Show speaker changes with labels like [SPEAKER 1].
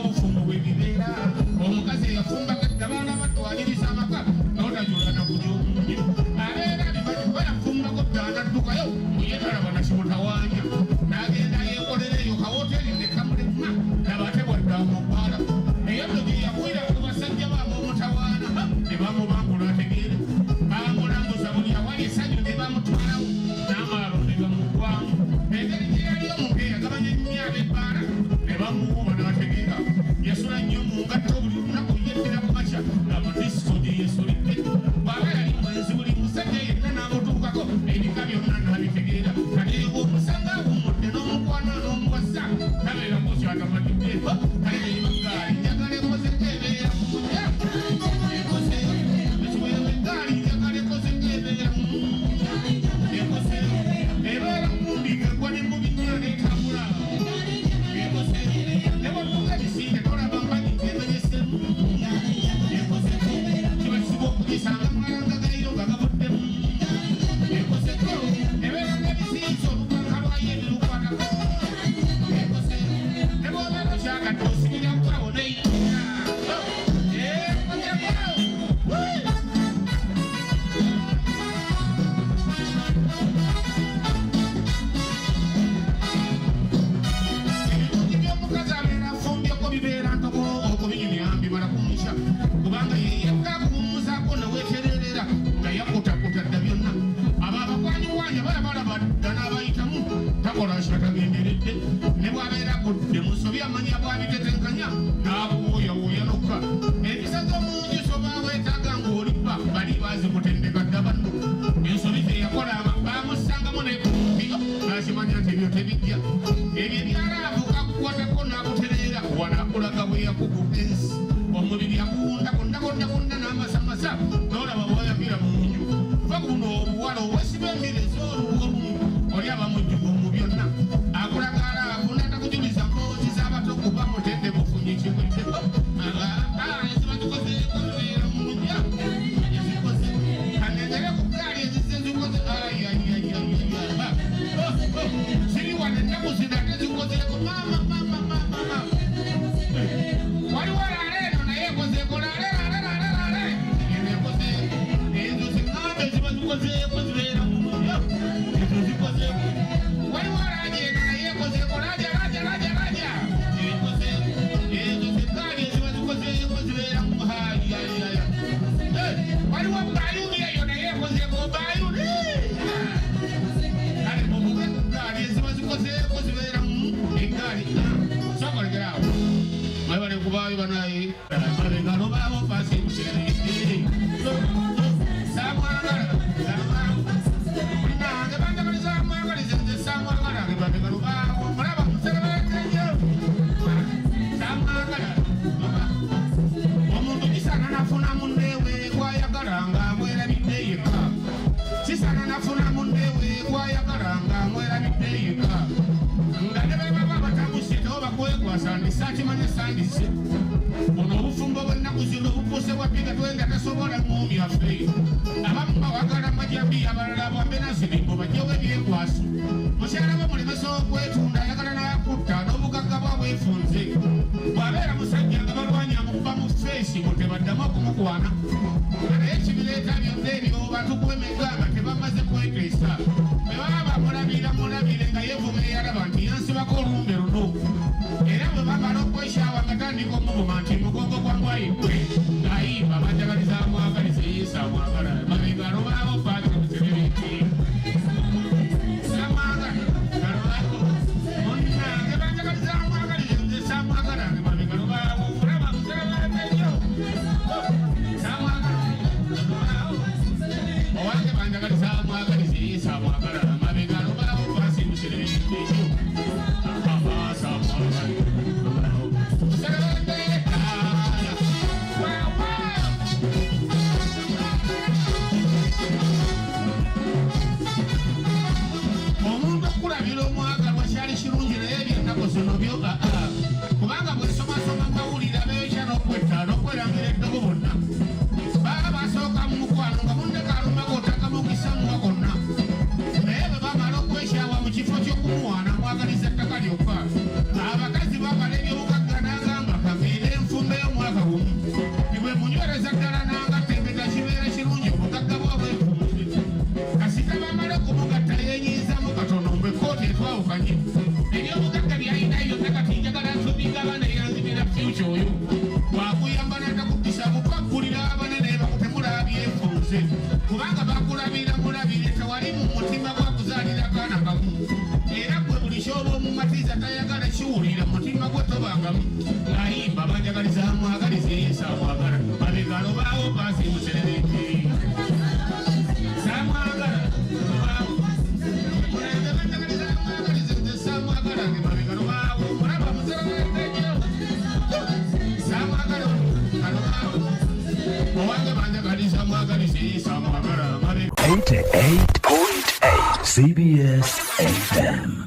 [SPEAKER 1] n'obufumbo bwe bibeera omukazi eyafumba abaana batwaliriza amaka n'otajulana ku gy'omunye abeera bayafumbako byanaddukayo yetalaba nakimutawanya n'agenda yeekolera eyo kawoteri ne kamulema nabate bwadde amukwala naye bwe gye yakwira ku basajja baabo omutawaana ne bamubangula ategeere bamulambuza buli awali essanyu ne bamutwalawo n'amaalo ne bamugwamu engeri gye yali omuntu eyagabanya ennyo ab'ebbaala ne bamuwuba n'ategeera yasula nnyo mu ngatto buli lunaku yeddira ku makya amadisiko gye yeesulidde bw'aba yali mwenzi buli musajja yenna n'amutuukako ebika byonna n'abitegeera kati omusanga agumudde n'omukwana n'omuwasa tabeerako kyatamadiddeeko kale neibagaali njagala ekoze ebeera mu mutya ekoze ekiweewo eggaali njagala ekoze ebeera mu ekoze ebeera mundiga gwa ne mu binnya n'etambula ekoze ne bwatuuka bisinde tolaba mbanyi emenyesemu ekoze kiba kisiba okugisanga malanga gairo nga gabuddemu ekozeko ebeera n'ebisinza olukwaka lwayo ebirukwatako ekoze ne bw'obeera okyagadde osibira kulawo neyitira ebirungi by'omukazi abeera afumbyeko bibeera ntoko okubinyumyambi bala kumusha kubanga yeyekka kuwummuzaako neweetererera nga yakutakuta dda byonna abo abakwanyiwanya balabalaba dda n'abayitamu takola kyatagenderedde ne bw'abeera kudde musobi amanya bw'abitetenkanya n'abuwooyawooya nokka empisa z'omungiso baaweetaaga ng'olibba bali baazimutendeka dda banno ensobi teyakola baamusangamu n'ekumpiyo n'akimanya nti ebyo tebijja ebyo ebyalaavuka kukwatako n'akutereera wanakulaga bwe yakugudde ensi omubiri yakuwundakundakundakunda n'amasamasa n'olaba bw'oyakira mu nju va guno obuwala owesiba emirezi oluwo lumu oli abamujjuga mu byonna akulaga alaavu n'atakujuliza mboozi z'abato kuba mutende bufunye kimweddeko eziba zikozeeko zibeera mu lubya ezikoze kanengere ku gaali ezizze zikoze ziri wane ennaku zino ate zikozeeko mama waliwo laaleeno naye ekozeeko laale ezo ziŋŋambe ziba zikozeeko zibeera mu lubya ezo zikozeeko waliwo laaja eno naye ekozeeko laaja ekozeeko ezo zigaali eziba zikozeeko zibeera mu hayayaya waliwo bayuni eyo naye ekozeeko bayuni kale mubuge ku gaali eziba zikozeeko zibeera mu egaali sokolegerawo mwebale kubaayo banaye mabegano baabo pasi musere samwagala nange banjagaliza mwagalize nze samwagala nge babegano baabo mulaba muserebekenyo samwagala omuntu kisana nafuna munnewe gwayagala nga mwerabidde yekka kisana nafuna munnewe gwayagala nga mwerabidde yekka nga ne bebaba batabuse teobakwegwasandisa kimanye sandise buno obufumbo bw'ennaku zino bupuse bwappiga twenga tasobola mu byaffe abamu bawagala majambi abalala bwambenasirimbo bajjewo ebyekwaso mukyala we mulemesa okwetunda ayagala n'akutta n'obugagga bwabwefunze bw'abeera musajja nga balwanya mukuba mu feesi ngo tebaddamu okumukwana naye kibireeta byonna ebyo bantu kwemega nga tebamaze kweteesa bwe baba bamulabira nga yeevuma eyalaba nti yansibako olumbe luno era bwe bamala okweshawa nga tandika omuguma nti mugongo gwa mbwayibwe ng'ayimba banjagaliza amwagalize yesu amwagala mabega alobaawo paatiro muserebiti samwagala alobaawo munnange banjagaliza amwagalize nze samwagala nge mabega alobaawo mulaba muserebeemenyo samwagala alobaawo owange banjagaliza amwagalize yesu amwagala mabega alobaawo paatiro muserebiti samwagala bose kubanga bakulabira mulabire tewali mu mutima gwakuzaalira kaana kamu era gwe buli kyoba omumatiza tayagala kiwulira mutima gwe tobangamu ng'ayimba banjagaliza amwagaliza yesu amwagala mabega lobaawo baasi musererete samwagala lobaawo mulembe banjagaliza amwagaliza nze samwagala nge mabega lobaawo mulaba musererete samwagala lobaawo owange banjagaliza amwagaliza yesu amwagala mabega
[SPEAKER 2] 88.8 CBS FM.